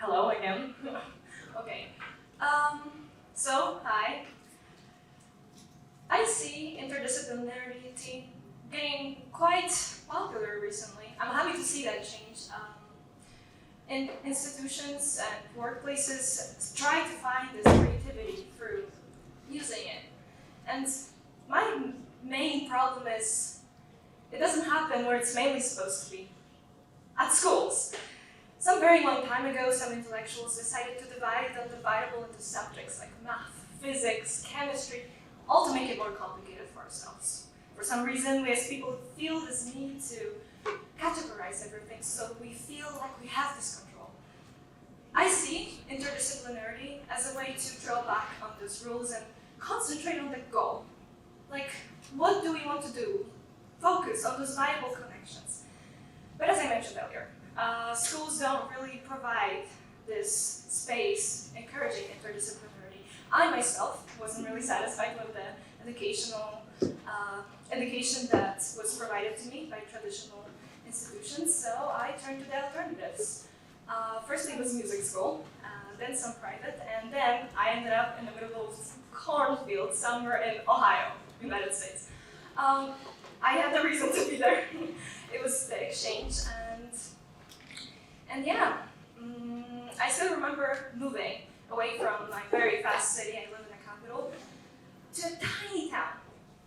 Hello again. Okay. Hi. I see interdisciplinarity getting quite popular recently. I'm happy to see that change. In institutions and workplaces try to find this creativity through using it. And my main problem is it doesn't happen where it's mainly supposed to be, at schools. Some very long time ago, some intellectuals decided to divide the undividable into subjects like math, physics, chemistry, all to make it more complicated for ourselves. For some reason, we as people feel this need to categorize everything so we feel like we have this control. I see interdisciplinarity as a way to draw back on those rules and concentrate on the goal. Like, what do we want to do? Focus on those viable connections. But as I mentioned earlier, schools don't really provide this space encouraging interdisciplinarity. I myself wasn't really satisfied with the education that was provided to me by traditional institutions, so I turned to the alternatives. Firstly, it was music school, then some private, and then I ended up in the middle of cornfield somewhere in Ohio, United States. I had the reason to be there. It was the exchange, and yeah, I still remember moving away from my very fast city. I live in the capital to a tiny town.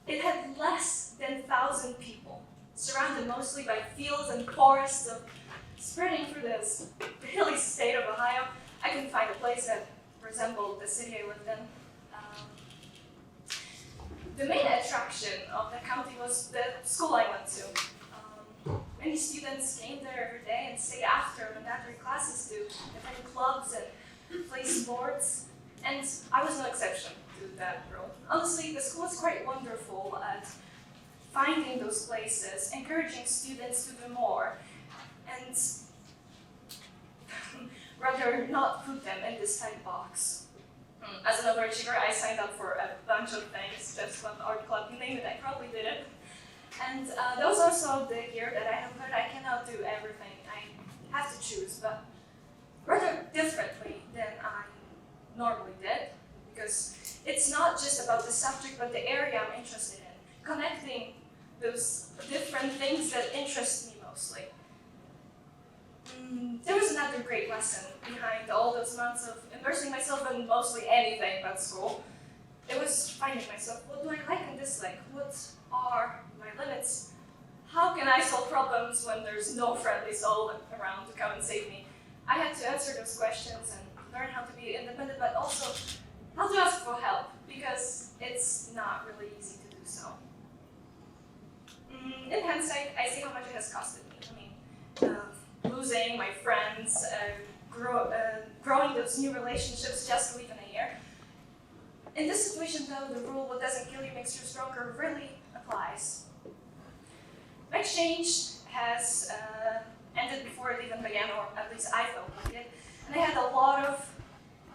It had less than 1,000 people, surrounded mostly by fields and forests of spreading through this hilly state of Ohio. I couldn't find a place that resembled the city I lived in. The main attraction of the county was the school I went to. Many students came there every day and stayed after mandatory classes to attend clubs and play sports, and I was no exception to that rule. Honestly, the school is quite wonderful at finding those places, encouraging students to do more, and rather not put them in this tight box. As an overachiever, I signed up for a bunch of things, chess club, art club, you name it, I probably did it. And that was also the year that I have learned I cannot do everything. I have to choose, but rather differently than I normally did, because it's not just about the subject, but the area I'm interested in, connecting those different things that interest me mostly. There was another great lesson behind all those months of immersing myself in mostly anything but school. It was finding myself, what do I like and dislike? What are my limits? How can I solve problems when there's no friendly soul around to come and save me? I had to answer those questions and learn how to be independent, but also how to ask for help, because it's not really easy to do so. In hindsight, I see how much it has costed me. Losing my friends, growing those new relationships just to leave in a year. In this situation, though, the rule "what doesn't kill you makes you stronger" really applies. My exchange has ended before it even began, or at least I felt like it, and I had a lot of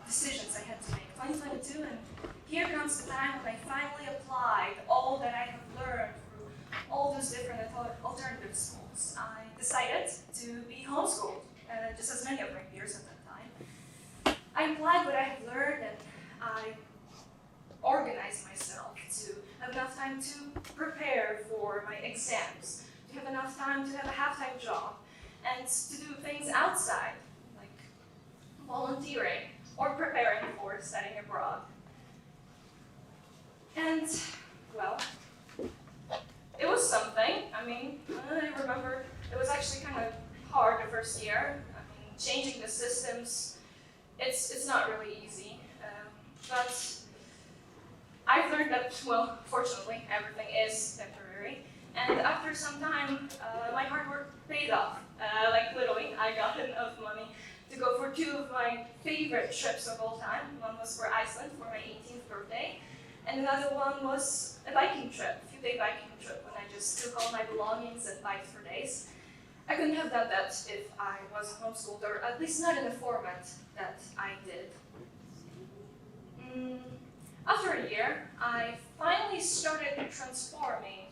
decisions I had to make. 2022, and here comes the time when I finally applied all that I have learned through all those different alternative schools. I decided to be homeschooled, just as many of my peers at that time. I applied what I had learned, and I organized myself to have enough time to prepare for my exams, to have enough time to have a half-time job, and to do things outside, like volunteering or preparing for studying abroad. And, well, it was something. I remember it was actually kind of hard the first year. Changing the systems, it's not really easy. But I've learned that, well, fortunately, everything is temporary. And after some time, my hard work paid off. Like literally, I got enough money to go for 2 of my favorite trips of all time. One was for Iceland for my 18th birthday, and another one was a biking trip, a few-day biking trip, when I just took all my belongings and biked for days. I couldn't have done that if I wasn't homeschooled, or at least not in the format that I did. After a year, I finally started transforming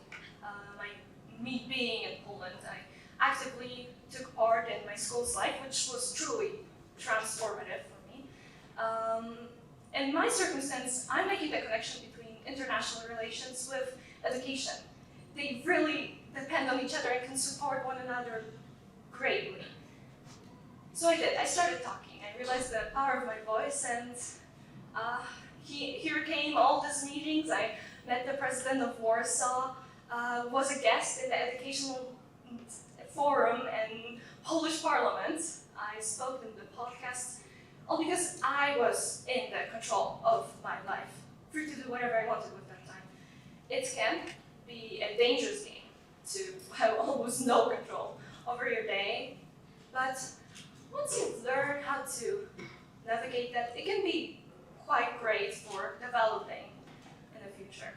me being in Poland. I actively took part in my school's life, which was truly transformative for me. In my circumstance, I'm making the connection between international relations with education. They really depend on each other and can support one another greatly. So I did. I started talking. I realized the power of my voice, and here came all these meetings. I met the president of Warsaw, was a guest in the educational forum and Polish parliament. I spoke in the podcast, all because I was in the control of my life, free to do whatever I wanted with that time. It can be a dangerous game to have almost no control over your day, but once you learn how to navigate that, it can be quite great for developing in the future.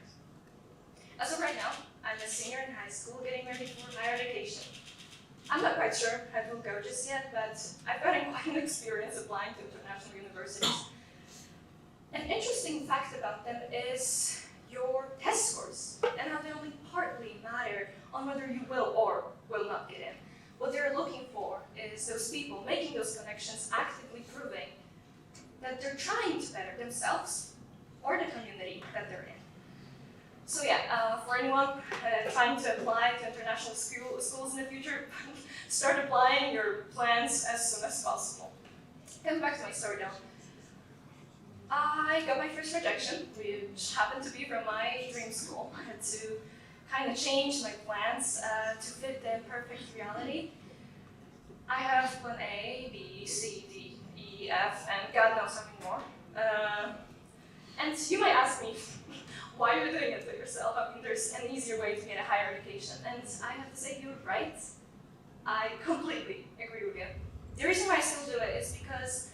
As of right now, I'm a senior in high school getting ready for higher education. I'm not quite sure how it will go just yet, but I've gotten quite an experience applying to international universities. An interesting fact about them is your test scores and how they only partly matter on whether you will or will not get in. What they're looking for is those people making those connections, actively proving that they're trying to better themselves or the community that they're in. So yeah, for anyone trying to apply to international schools in the future, start applying your plans as soon as possible. Coming back to my story now. I got my first rejection, which happened to be from my dream school. I had to kind of change my plans to fit the perfect reality. I have plan A, B, C, D, E, F, and God knows something more. And you might ask me why you're doing it to yourself. I mean, there's an easier way to get a higher education. And I have to say, you're right. I completely agree with you. The reason why I still do it is because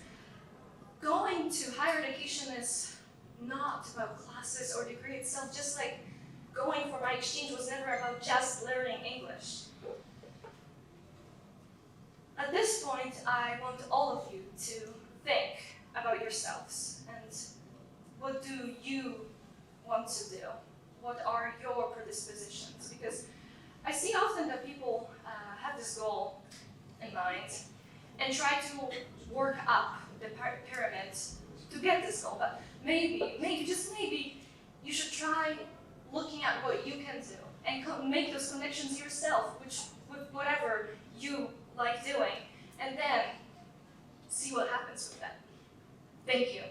going to higher education is not about classes or degree itself, just like going for my exchange was never about just learning English. At this point, I want all of you to think about yourselves and what do you want to do? What are your predispositions? Because I see often that people have this goal in mind and try to work up the pyramid to get this goal, but maybe, just maybe, you should try looking at what you can do and make those connections yourself, with whatever you like doing, and then see what happens with that. Thank you.